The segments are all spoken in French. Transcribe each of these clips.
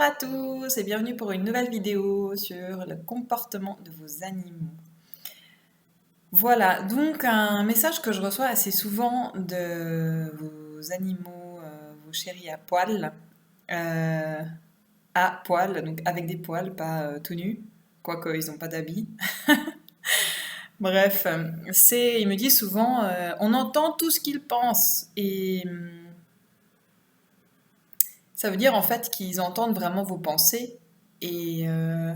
à tous et bienvenue pour une nouvelle vidéo sur le comportement de vos animaux. Voilà, donc un message que je reçois assez souvent de vos animaux, vos chéris euh, à poil, donc avec des poils, pas tout nus, quoique ils n'ont pas d'habits. Bref, il me dit souvent, on entend tout ce qu'ils pensent et ça veut dire en fait qu'ils entendent vraiment vos pensées et, euh,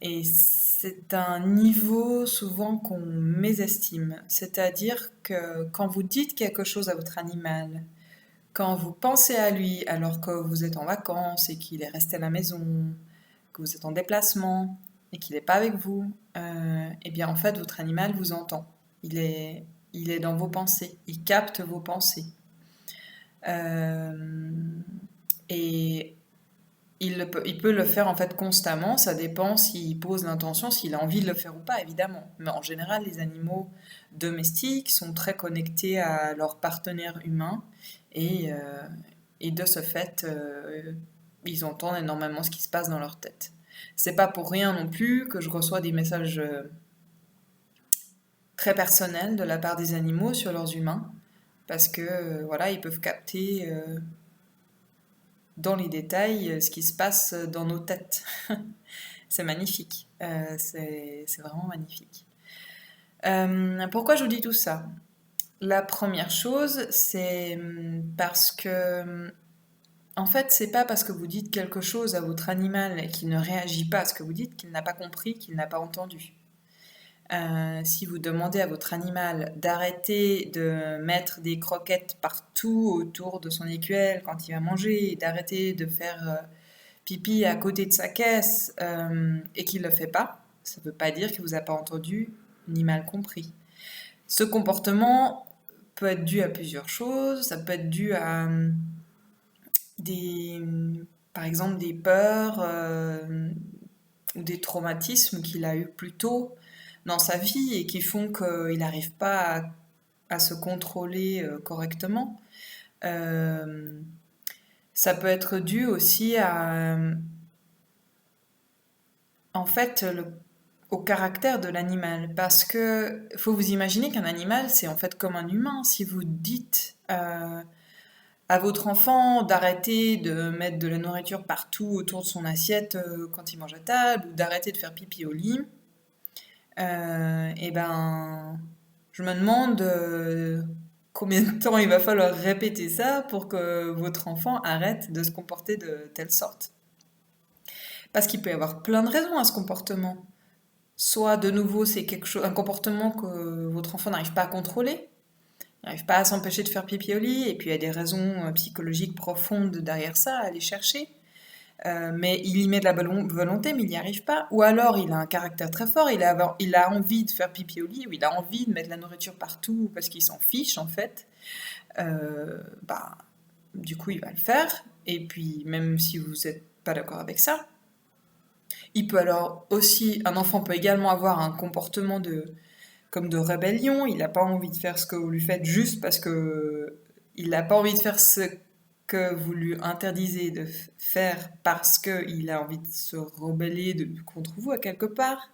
et c'est un niveau souvent qu'on mésestime. C'est-à-dire que quand vous dites quelque chose à votre animal, quand vous pensez à lui alors que vous êtes en vacances et qu'il est resté à la maison, que vous êtes en déplacement et qu'il n'est pas avec vous, eh bien en fait votre animal vous entend. Il est dans vos pensées, il capte vos pensées. Euh, et il peut le faire en fait constamment, ça dépend s'il pose l'intention, s'il a envie de le faire ou pas, évidemment. Mais en général, les animaux domestiques sont très connectés à leur partenaire humain et, euh, et de ce fait, ils entendent énormément ce qui se passe dans leur tête. C'est pas pour rien non plus que je reçois des messages très personnels de la part des animaux sur leurs humains, parce que voilà, ils peuvent capter dans les détails ce qui se passe dans nos têtes. C'est magnifique. C'est vraiment magnifique. Pourquoi je vous dis tout ça? La première chose, c'est parce que, en fait, c'est pas parce que vous dites quelque chose à votre animal et qu'il ne réagit pas à ce que vous dites qu'il n'a pas compris, qu'il n'a pas entendu. Si vous demandez à votre animal d'arrêter de mettre des croquettes partout autour de son écuelle quand il va manger, d'arrêter de faire pipi à côté de sa caisse et qu'il ne le fait pas, ça ne veut pas dire qu'il vous a pas entendu ni mal compris. Ce comportement peut être dû à plusieurs choses. Ça peut être dû à des, par exemple, des peurs ou des traumatismes qu'il a eu plus tôt dans sa vie et qui font qu'il n'arrive pas à se contrôler correctement. Euh, Ça peut être dû aussi à, en fait, au caractère de l'animal. Parce que faut vous imaginer qu'un animal, c'est en fait comme un humain. Si vous dites à votre enfant d'arrêter de mettre de la nourriture partout autour de son assiette quand il mange à table, ou d'arrêter de faire pipi au lit, et ben, je me demande combien de temps il va falloir répéter ça pour que votre enfant arrête de se comporter de telle sorte. Parce qu'il peut y avoir plein de raisons à ce comportement. Soit de nouveau c'est quelque chose, un comportement que votre enfant n'arrive pas à contrôler, n'arrive pas à s'empêcher de faire pipi au lit, et puis il y a des raisons psychologiques profondes derrière ça à aller chercher. Mais il y met de la volonté, mais il n'y arrive pas. Ou alors il a un caractère très fort, il a envie de faire pipi au lit, ou il a envie de mettre de la nourriture partout parce qu'il s'en fiche en fait. Bah, du coup il va le faire. Et puis même si vous n'êtes pas d'accord avec ça, il peut alors aussi, un enfant peut également avoir un comportement comme de rébellion. Il n'a pas envie de faire ce que vous lui faites juste parce que il n'a pas envie de faire ce que vous lui interdisez de faire parce qu'il a envie de se rebeller contre vous à quelque part.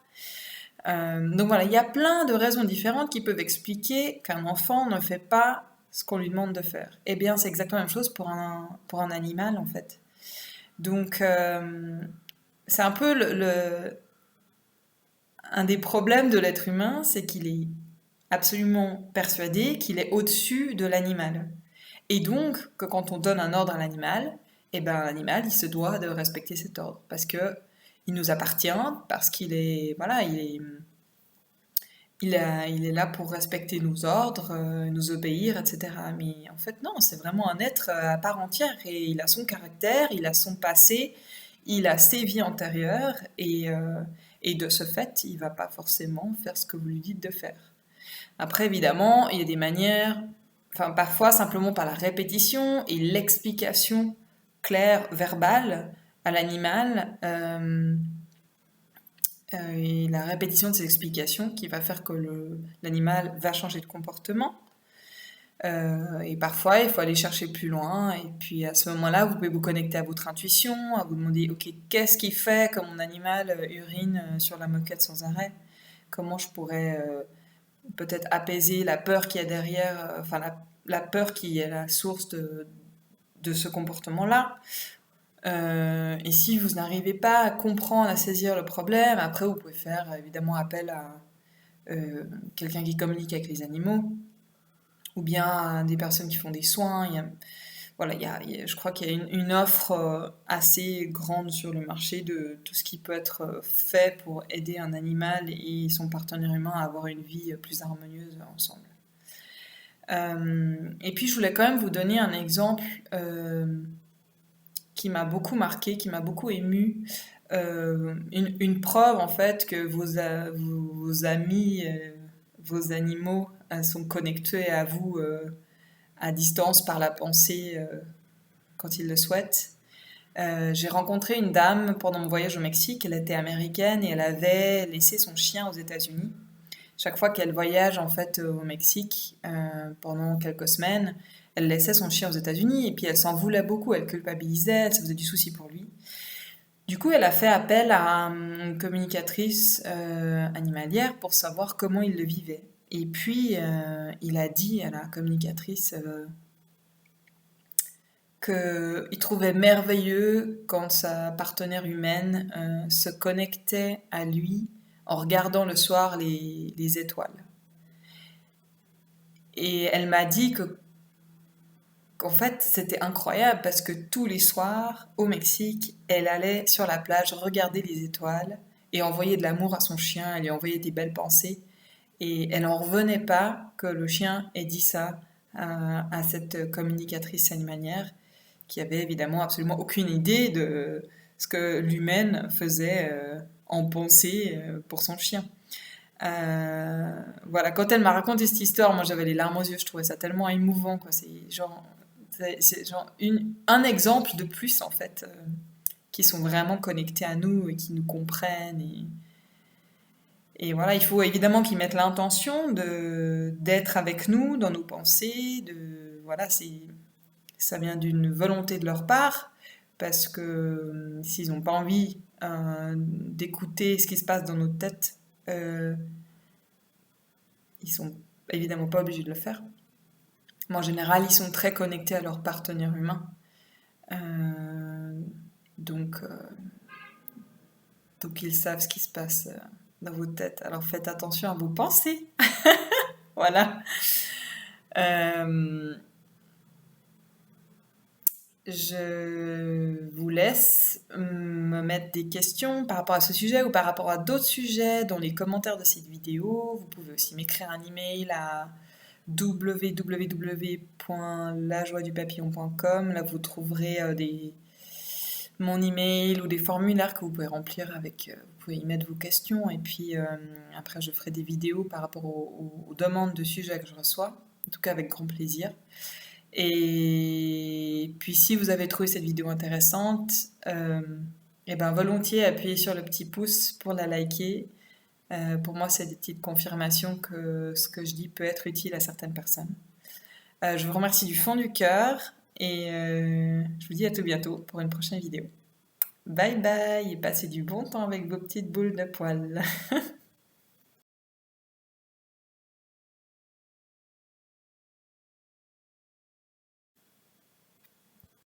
Donc voilà, il y a plein de raisons différentes qui peuvent expliquer qu'un enfant ne fait pas ce qu'on lui demande de faire. Eh bien, c'est exactement la même chose pour un animal en fait. Donc, c'est un peu un des problèmes de l'être humain, c'est qu'il est absolument persuadé qu'il est au-dessus de l'animal. Et donc, que quand on donne un ordre à l'animal, eh ben, l'animal, il se doit de respecter cet ordre. Parce que il nous appartient, parce qu'il est, voilà, il est là pour respecter nos ordres, nous obéir, etc. Mais en fait, non, c'est vraiment un être à part entière. Et il a son caractère, il a son passé, il a ses vies antérieures. Et de ce fait, il va pas forcément faire ce que vous lui dites de faire. Après, évidemment, il y a des manières, enfin parfois simplement par la répétition et l'explication claire, verbale à l'animal, et la répétition de ces explications qui va faire que l'animal va changer de comportement. Et parfois, il faut aller chercher plus loin. Et puis à ce moment-là, vous pouvez vous connecter à votre intuition, à vous demander, ok, qu'est-ce qui fait que mon animal urine sur la moquette sans arrêt? Comment je pourrais peut-être apaiser la peur qu'il y a derrière, enfin la peur qui est la source de ce comportement-là. Et si vous n'arrivez pas à comprendre, à saisir le problème, après vous pouvez faire évidemment appel à quelqu'un qui communique avec les animaux, ou bien à des personnes qui font des soins. Voilà, je crois qu'il y a une offre assez grande sur le marché de tout ce qui peut être fait pour aider un animal et son partenaire humain à avoir une vie plus harmonieuse ensemble. Et puis je voulais quand même vous donner un exemple qui m'a beaucoup marqué, qui m'a beaucoup ému. Une preuve en fait que vos amis, vos animaux sont connectés à vous à distance par la pensée quand ils le souhaitent. J'ai rencontré une dame pendant mon voyage au Mexique. Elle était américaine et elle avait laissé son chien aux États-Unis. Chaque fois qu'elle voyage en fait au Mexique pendant quelques semaines, elle laissait son chien aux États-Unis et puis elle s'en voulait beaucoup. Elle culpabilisait, elle se faisait du souci pour lui. Du coup, elle a fait appel à une communicatrice animalière pour savoir comment il le vivait. Et puis, il a dit à la communicatrice qu'il trouvait merveilleux quand sa partenaire humaine se connectait à lui en regardant le soir les étoiles. Et elle m'a dit qu'en fait, c'était incroyable parce que tous les soirs, au Mexique, elle allait sur la plage regarder les étoiles et envoyer de l'amour à son chien, elle lui envoyait des belles pensées. Et elle n'en revenait pas que le chien ait dit ça à cette communicatrice animalière qui avait évidemment absolument aucune idée de ce que l'humaine faisait en pensée pour son chien. Voilà, quand elle m'a raconté cette histoire, moi j'avais les larmes aux yeux, je trouvais ça tellement émouvant, quoi. C'est genre un exemple de plus en fait, qui sont vraiment connectés à nous et qui nous comprennent. Et voilà, il faut évidemment qu'ils mettent l'intention d'être avec nous dans nos pensées. Voilà, ça vient d'une volonté de leur part, parce que s'ils n'ont pas envie d'écouter ce qui se passe dans notre tête, ils sont évidemment pas obligés de le faire. Mais en général, ils sont très connectés à leur partenaire humain. Euh, donc, euh, donc, ils savent ce qui se passe dans vos têtes. Alors faites attention à vos pensées. Voilà. Euh, Je vous laisse me mettre des questions par rapport à ce sujet ou par rapport à d'autres sujets dans les commentaires de cette vidéo. Vous pouvez aussi m'écrire un email à www.lajoiedupapillon.com. Là, vous trouverez mon email ou des formulaires que vous pouvez remplir avec. Vous pouvez y mettre vos questions et puis après, je ferai des vidéos par rapport aux demandes de sujets que je reçois. En tout cas, avec grand plaisir. Et puis si vous avez trouvé cette vidéo intéressante, et ben volontiers appuyez sur le petit pouce pour la liker. Pour moi, c'est des petites confirmations que ce que je dis peut être utile à certaines personnes. Je vous remercie du fond du cœur et je vous dis à tout bientôt pour une prochaine vidéo. Bye bye et passez du bon temps avec vos petites boules de poils.